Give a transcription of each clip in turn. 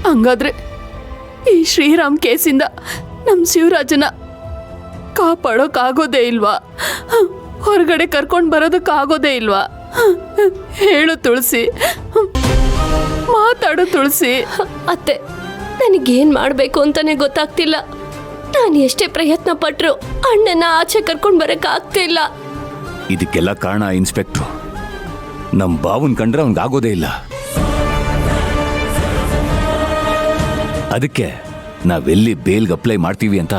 ಹಂಗಾದ್ರೆ ಈ ಶ್ರೀರಾಮ್ ಕೇಸಿಂದ ನಮ್ಮ ಶಿವರಾಜನ ಕಾಪಾಡೋಕ್ಕಾಗೋದೇ ಇಲ್ವಾ? ಹೊರಗಡೆ ಕರ್ಕೊಂಡು ಬರೋದಕ್ಕಾಗೋದೇ ಇಲ್ವಾ? ಹೇಳು ತುಳಸಿ, ಮಾತಾಡು ತುಳಸಿ. ಅತ್ತೆ, ನನಗೇನು ಮಾಡಬೇಕು ಅಂತಾನೆ ಗೊತ್ತಾಗ್ತಿಲ್ಲ. ನಾನು ಎಷ್ಟೇ ಪ್ರಯತ್ನ ಪಟ್ಟರು ಅಣ್ಣನ ಆಚೆ ಕರ್ಕೊಂಡು ಬರೋಕ್ಕಾಗ್ತಿಲ್ಲ. ಇದಕ್ಕೆಲ್ಲ ಕಾರಣ ಇನ್ಸ್ಪೆಕ್ಟ್ರು. ನಮ್ಮ ಬಾವನ್ ಕಂಡ್ರೆ ಅವನಿಗಾಗೋದೇ ಇಲ್ಲ. ಅದಕ್ಕೆ ನಾವೆಲ್ಲಿ ಬೇಲ್ಗೆ ಅಪ್ಲೈ ಮಾಡ್ತೀವಿ ಅಂತ,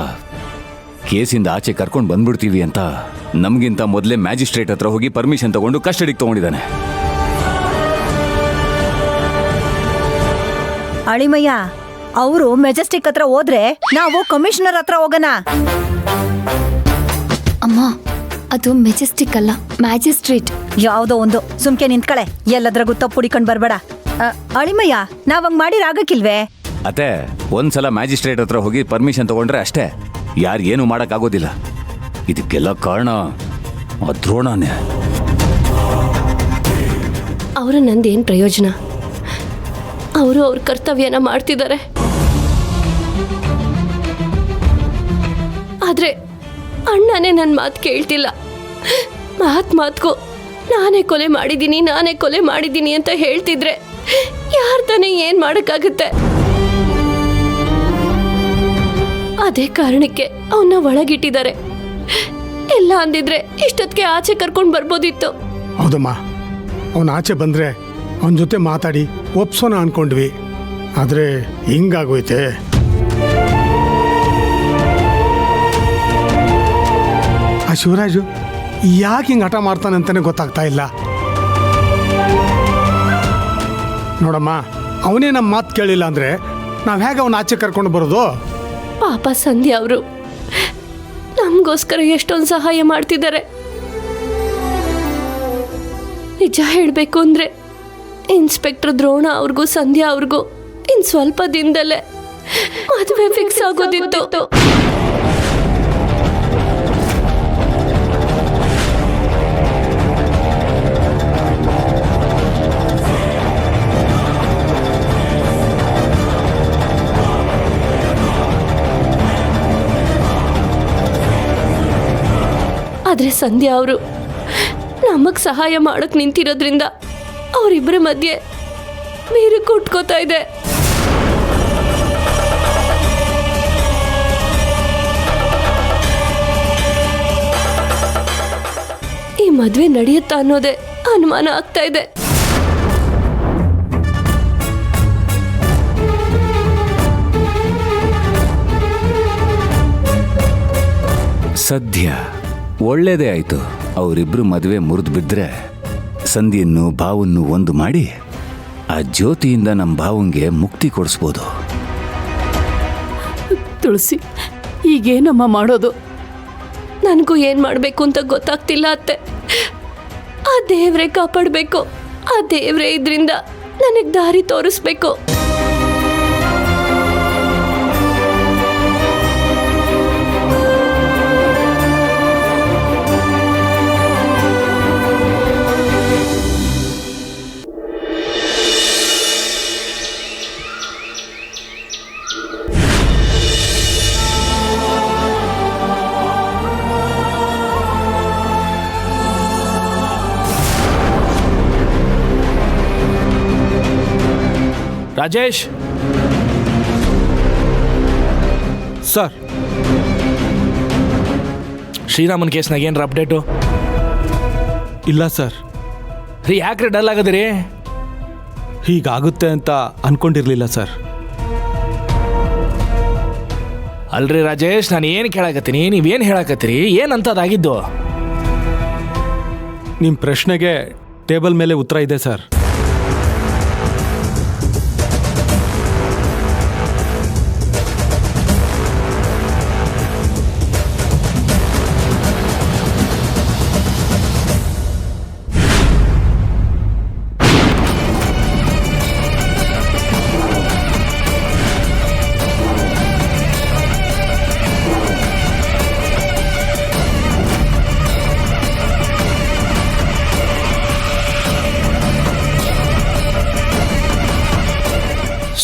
ಕೇಸಿಂದ ಆಚೆ ಕರ್ಕೊಂಡು ಬಂದ್ಬಿಡ್ತೀವಿ ಅಂತ ನಮಗಿಂತ ಮೊದಲೇ ಮ್ಯಾಜಿಸ್ಟ್ರೇಟ್ ಹತ್ರ ಹೋಗಿ ಪರ್ಮಿಷನ್ ತಗೊಂಡು ಕಸ್ಟಡಿಗೆ ತಗೊಂಡಿದ್ದಾನೆ. ಅಳಿಮಯ್ಯ, ಅವರು ಮೆಜೆಸ್ಟಿಕ್ ಹತ್ರ ಹೋದ್ರೆ ನಾವು ಕಮಿಷನರ್ ಹತ್ರ ಹೋಗೋಣ. ಅಮ್ಮ, ಅದು ಮೆಜೆಸ್ಟಿಕ್ ಅಲ್ಲ, ಮ್ಯಾಜಿಸ್ಟ್ರೇಟ್. ಯಾವುದೋ ಒಂದು, ಸುಮ್ಕೆ ನಿಂತ್ಕಳೆ, ಎಲ್ಲದ್ರಾಗೂ ತಪ್ಪು ಹುಡಿಕೊಂಡು ಬರ್ಬೇಡ. ಅಳಿಮಯ್ಯ, ನಾವಂಗ್ ಮಾಡಿರಾಗಕ್ಕಿಲ್ವೇ? ಅತ್ತೆ, ಒಂದ್ಸಲ ಮ್ಯಾಜಿಸ್ಟ್ರೇಟ್ ಹತ್ರ ಹೋಗಿ ಪರ್ಮಿಷನ್ ತಗೊಂಡ್ರೆ ಅಷ್ಟೇ, ಯಾರು ಏನು ಮಾಡೋಕ್ಕಾಗೋದಿಲ್ಲ. ಇದಕ್ಕೆಲ್ಲ ಕಾರಣ ಆ ದ್ರೋಣನೇ. ಅವರು ನಂದೇನು ಪ್ರಯೋಜನ? ಅವರು ಅವ್ರ ಕರ್ತವ್ಯನ ಮಾಡ್ತಿದ್ದಾರೆ. ಆದ್ರೆ ಅಣ್ಣನೇ ನನ್ನ ಮಾತು ಕೇಳ್ತಿಲ್ಲ. ಮಾತ್ಗೂ ನಾನೇ ಕೊಲೆ ಮಾಡಿದ್ದೀನಿ ಅಂತ ಹೇಳ್ತಿದ್ರೆ ಯಾರು ತಾನೇ ಏನ್ ಮಾಡಕ್ಕಾಗುತ್ತೆ? ಅದೇ ಕಾರಣಕ್ಕೆ ಅವನ್ನ ಒಳಗಿಟ್ಟಿದ್ದಾರೆ. ಎಲ್ಲ ಅಂದಿದ್ರೆ ಇಷ್ಟೊತ್ತಿಗೆ ಆಚೆ ಕರ್ಕೊಂಡು ಬರ್ಬೋದಿತ್ತು. ಹೌದಮ್ಮ, ಅವನ ಆಚೆ ಬಂದ್ರೆ ಅವನ ಜೊತೆ ಮಾತಾಡಿ ಒಪ್ಸೋಣ ಅನ್ಕೊಂಡ್ವಿ. ಆದ್ರೆ ಹಿಂಗಾಗೋಯ್ತೆ. ಆ ಶಿವರಾಜು ಯಾಕೆ ಹಿಂಗೆ ಹಠ ಮಾಡ್ತಾನೆ ಅಂತಾನೆ ಗೊತ್ತಾಗ್ತಾ ಇಲ್ಲ. ನೋಡಮ್ಮ, ಅವನೇ ನಮ್ಮ ಮಾತು ಕೇಳಿಲ್ಲ ಅಂದ್ರೆ ನಾವು ಹೇಗೆ ಅವನ ಆಚೆ ಕರ್ಕೊಂಡು ಬರೋದು? ಪಾಪ ಸಂಧ್ಯಾ ಅವರು ನಮಗೋಸ್ಕರ ಎಷ್ಟೊಂದು ಸಹಾಯ ಮಾಡ್ತಿದ್ದಾರೆ. ನಿಜ ಹೇಳಬೇಕು ಅಂದ್ರೆ ಇನ್ಸ್ಪೆಕ್ಟರ್ ದ್ರೋಣ ಅವ್ರಿಗೂ ಸಂಧ್ಯಾ ಅವ್ರಿಗೂ ಇನ್ ಸ್ವಲ್ಪ ದಿನದಲ್ಲೇ ಮದುವೆ ಫಿಕ್ಸ್ ಆಗೋದಿತ್ತು. ಆದ್ರೆ ಸಂಧ್ಯಾ ಅವರು ನಮಗ್ ಸಹಾಯ ಮಾಡಕ್ ನಿಂತಿರೋದ್ರಿಂದ ಅವರಿಬ್ಬರ ಮಧ್ಯೆ ಬೇರೆ ಕೊಟ್ಕೋತಾ ಇದೆ. ಈ ಮದ್ವೆ ನಡೆಯುತ್ತಾ ಅನ್ನೋದೇ ಅನುಮಾನ ಆಗ್ತಾ ಇದೆ. ಸದ್ಯ ಒಳ್ಳೇದೇ ಆಯ್ತು. ಅವರಿಬ್ರು ಮದುವೆ ಮುರಿದು ಬಿದ್ರೆ ಸಂಧಿಯನ್ನು ಭಾವನ್ನು ಒಂದು ಮಾಡಿ ಆ ಜ್ಯೋತಿಯಿಂದ ನಮ್ಮ ಭಾವಂಗೆ ಮುಕ್ತಿ ಕೊಡಿಸ್ಬೋದು. ತುಳಸಿ, ಈಗೇನಮ್ಮ ಮಾಡೋದು? ನನಗೂ ಏನ್ ಮಾಡ್ಬೇಕು ಅಂತ ಗೊತ್ತಾಗ್ತಿಲ್ಲ ಅತ್ತೆ. ಆ ದೇವ್ರೆ ಕಾಪಾಡ್ಬೇಕು. ಆ ದೇವ್ರೆ ಇದ್ರಿಂದ ನನಗ್ ದಾರಿ ತೋರಿಸ್ಬೇಕು. ರಾಜೇಶ್ ಸರ್, ಶ್ರೀರಾಮನ್ ಕೇಸ್ನಾಗ ಏನ್ರ ಅಪ್ಡೇಟು? ಇಲ್ಲ ಸರ್. ರೀ, ಯಾಕ್ರೆ ಡಲ್ ಆಗದಿರಿ? ಹೀಗಾಗುತ್ತೆ ಅಂತ ಅನ್ಕೊಂಡಿರ್ಲಿಲ್ಲ ಸರ್. ಅಲ್ರಿ ರಾಜೇಶ್, ನಾನು ಏನು ಕೇಳಾಕತ್ತೀನಿ, ನೀವೇನು ಹೇಳಾಕತ್ತೀರಿ? ಏನಂತದಾಗಿದ್ದು? ನಿಮ್ಮ ಪ್ರಶ್ನೆಗೆ ಟೇಬಲ್ ಮೇಲೆ ಉತ್ತರ ಇದೆ ಸರ್.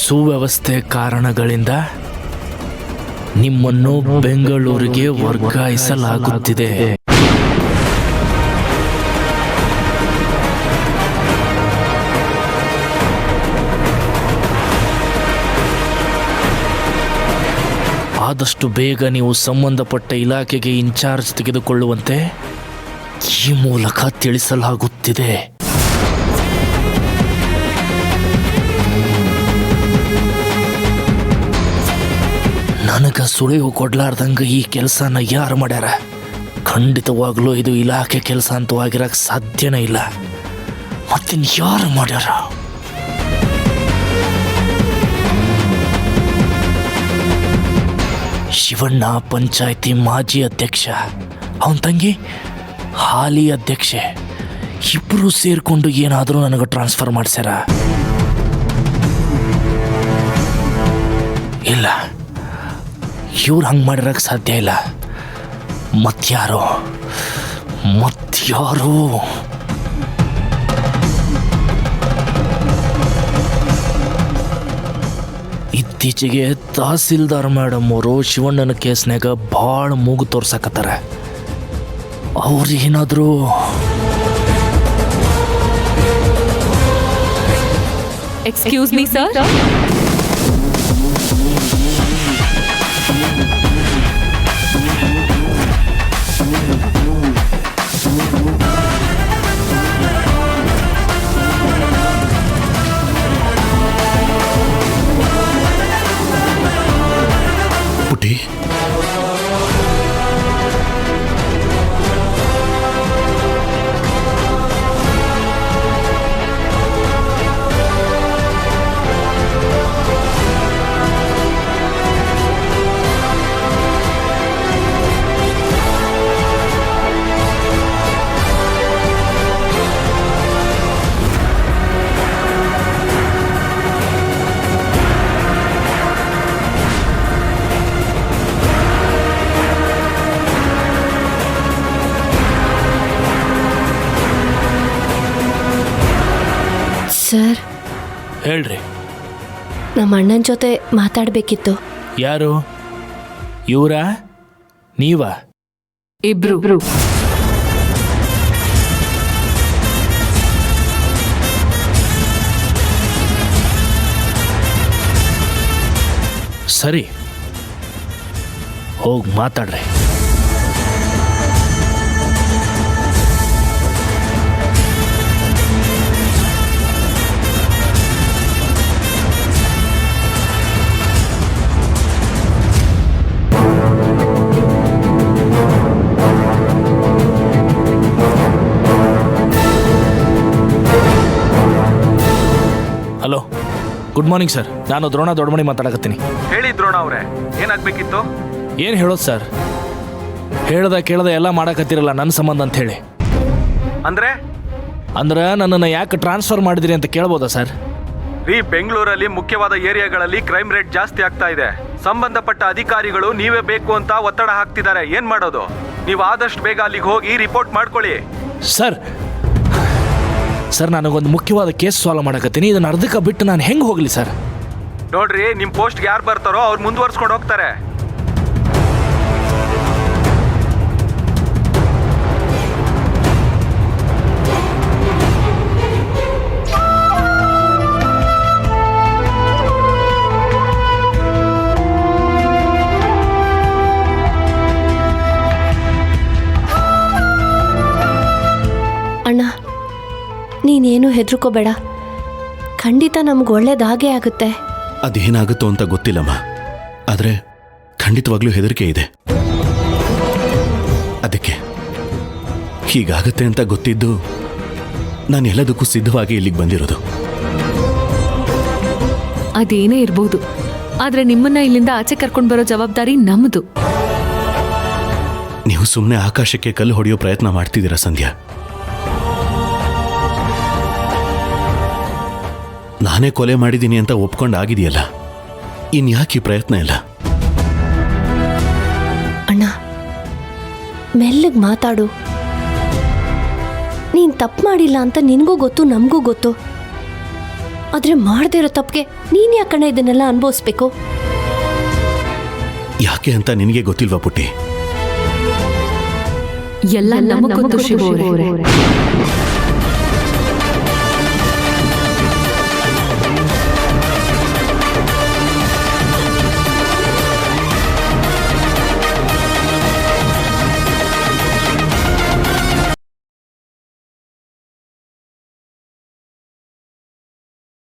ಸುವ್ಯವಸ್ಥೆ ಕಾರಣಗಳಿಂದ ನಿಮ್ಮನ್ನು ಬೆಂಗಳೂರಿಗೆ ವರ್ಗಾಯಿಸಲಾಗುತ್ತಿದೆ. ಆದಷ್ಟು ಬೇಗ ನೀವು ಸಂಬಂಧಪಟ್ಟ ಇಲಾಖೆಗೆ ಇನ್ಚಾರ್ಜ್ ತೆಗೆದುಕೊಳ್ಳುವಂತೆ ಈ ಮೂಲಕ ತಿಳಿಸಲಾಗುತ್ತಿದೆ. ನನಗೆ ಸುಳಿವು ಕೊಡ್ಲಾರ್ದಂಗೆ ಈ ಕೆಲಸನ ಯಾರು ಮಾಡ್ಯಾರ? ಖಂಡಿತವಾಗ್ಲೂ ಇದು ಇಲಾಖೆ ಕೆಲಸ ಅಂತೂ ಆಗಿರಕ್ಕೆ ಸಾಧ್ಯನೇ ಇಲ್ಲ. ಮತ್ತಿನ್ ಯಾರು ಮಾಡ್ಯಾರ? ಶಿವಣ್ಣ ಪಂಚಾಯತಿ ಮಾಜಿ ಅಧ್ಯಕ್ಷ, ಅವನ ತಂಗಿ ಹಾಲಿ ಅಧ್ಯಕ್ಷೆ, ಇಬ್ಬರು ಸೇರ್ಕೊಂಡು ಏನಾದರೂ ನನಗೆ ಟ್ರಾನ್ಸ್ಫರ್ ಮಾಡಿಸ್ಯಾರ? ಇಲ್ಲ, ಇವ್ರು ಹಂಗೆ ಮಾಡಿರಕ್ಕೆ ಸಾಧ್ಯ ಇಲ್ಲ. ಮತ್ಯಾರು? ಇತ್ತೀಚೆಗೆ ತಹಸೀಲ್ದಾರ್ ಮೇಡಮ್ ಅವರು ಶಿವಣ್ಣನ ಕೇಸ್ನಾಗ ಭಾಳ ಮೂಗು ತೋರ್ಸಕತ್ತಾರ. ಅವ್ರು ಏನಾದರೂ ಎಕ್ಸ್ಕ್ಯೂಸ್ ಮೀ ಸರ್. ಪುಟಿ, ಸರ್, ಹೇಳ್ರಿ. ನಮ್ಮ ಅಣ್ಣನ ಜೊತೆ ಮಾತಾಡಬೇಕಿತ್ತು. ಯಾರು? ಇವರಾ? ನೀವಾ? ಇಬ್ರು. ಸರಿ, ಹೋಗಿ ಮಾತಾಡ್ರಿ. Hello, good morning sir. ನಾನು ದ್ರೋಣ ದೊಡ್ಡಮಣಿ ಮಾತಾಡಕತ್ತೀನಿ. ಹೇಳಿ ದ್ರೋಣ ಅವರೇ, ಏನಾಗಬೇಕಿತ್ತು? ಏನು ಹೇಳೋದು ಸರ್? ಕೇಳ್ದ ಎಲ್ಲ ಮಾಡಕತ್ತಿರಲ್ಲ ನನ್ನ ಸಂಬಂಧ ಅಂತ ಹೇಳಿ. ಅಂದ್ರೆ ನನ್ನನ್ನು ಯಾಕೆ ಟ್ರಾನ್ಸ್ಫರ್ ಮಾಡಿದಿರಿ ಅಂತ ಕೇಳ್ಬೋದಾ ಸರ್? ಬೆಂಗಳೂರಲ್ಲಿ ಮುಖ್ಯವಾದ ಏರಿಯಾಗಳಲ್ಲಿ ಕ್ರೈಮ್ ರೇಟ್ ಜಾಸ್ತಿ ಆಗ್ತಾ ಇದೆ. ಸಂಬಂಧಪಟ್ಟ ಅಧಿಕಾರಿಗಳು ನೀವೇ ಬೇಕು ಅಂತ ಒತ್ತಡ ಹಾಕ್ತಿದ್ದಾರೆ. ಏನ್ ಮಾಡೋದು? ನೀವು ಆದಷ್ಟು ಬೇಗ ಅಲ್ಲಿಗೆ ಹೋಗಿ ರಿಪೋರ್ಟ್ ಮಾಡ್ಕೊಳ್ಳಿ. ಸರ್, ನನಗೊಂದು ಮುಖ್ಯವಾದ ಕೇಸ್ ಸಾಲ್ವ್ ಮಾಡಕತ್ತೀನಿ. ಇದನ್ನ ಅರ್ಧಕ್ಕೆ ಬಿಟ್ಟು ನಾನು ಹೆಂಗೆ ಹೋಗಲಿ ಸರ್? ನೋಡ್ರಿ, ನಿಮ್ಮ ಪೋಸ್ಟ್ಗೆ ಯಾರು ಬರ್ತಾರೋ ಅವ್ರು ಮುಂದುವರ್ಸ್ಕೊಂಡು ಹೋಗ್ತಾರೆ. ಅಣ್ಣ, ನೀನೇನು ಹೆದರ್ಕೋಬೇಡ. ಖಂಡಿತ ನಮ್ಗೆ ಒಳ್ಳೇದಾಗೇ ಆಗುತ್ತೆ. ಅದೇನಾಗುತ್ತೋ ಅಂತ ಗೊತ್ತಿಲ್ಲಮ್ಮ, ಆದರೆ ಖಂಡಿತವಾಗ್ಲೂ ಹೆದರಿಕೆ ಇದೆ. ಅದಕ್ಕೆ ಹೀಗಾಗತ್ತೆ ಅಂತ ಗೊತ್ತಿದ್ದು ನಾನು ಎಲ್ಲದಕ್ಕೂ ಸಿದ್ಧವಾಗಿ ಇಲ್ಲಿಗೆ ಬಂದಿರೋದು. ಅದೇನೇ ಇರ್ಬೋದು, ಆದ್ರೆ ನಿಮ್ಮನ್ನ ಇಲ್ಲಿಂದ ಆಚೆ ಕರ್ಕೊಂಡು ಬರೋ ಜವಾಬ್ದಾರಿ ನಮ್ಮದು. ನೀವು ಸುಮ್ಮನೆ ಆಕಾಶಕ್ಕೆ ಕಲ್ಲು ಹೊಡೆಯೋ ಪ್ರಯತ್ನ ಮಾಡ್ತಿದ್ದೀರಾ ಸಂಧ್ಯಾ. ನಾನೇ ಕೊಲೆ ಮಾಡಿದ್ದೀನಿ ಅಂತ ಒಪ್ಕೊಂಡು ಆಗಿದೆಯಲ್ಲ, ಇನ್ಯಾಕೆ ಈ ಪ್ರಯತ್ನ ಇಲ್ಲ? ಅಣ್ಣ, ಮೆಲ್ಲಗೆ ಮಾತಾಡು. ನೀನು ತಪ್ಪು ಮಾಡಿಲ್ಲ ಅಂತ ನಿನಗೂ ಗೊತ್ತು, ನಮಗೂ ಗೊತ್ತು. ಆದ್ರೆ ಮಾಡದೇ ಇರೋ ತಪ್ಪಿಗೆ ನೀನ್ ಯಾಕಣ್ಣ ಇದನ್ನೆಲ್ಲ ಅನುಭವಿಸ್ಬೇಕು? ಯಾಕೆ ಅಂತ ನಿನಗೆ ಗೊತ್ತಿಲ್ವಾ ಪುಟ್ಟಿ? ಎಲ್ಲ ನಮಗ್ ಗೊತ್ತು ಶಿವು ಅವ್ರೆ.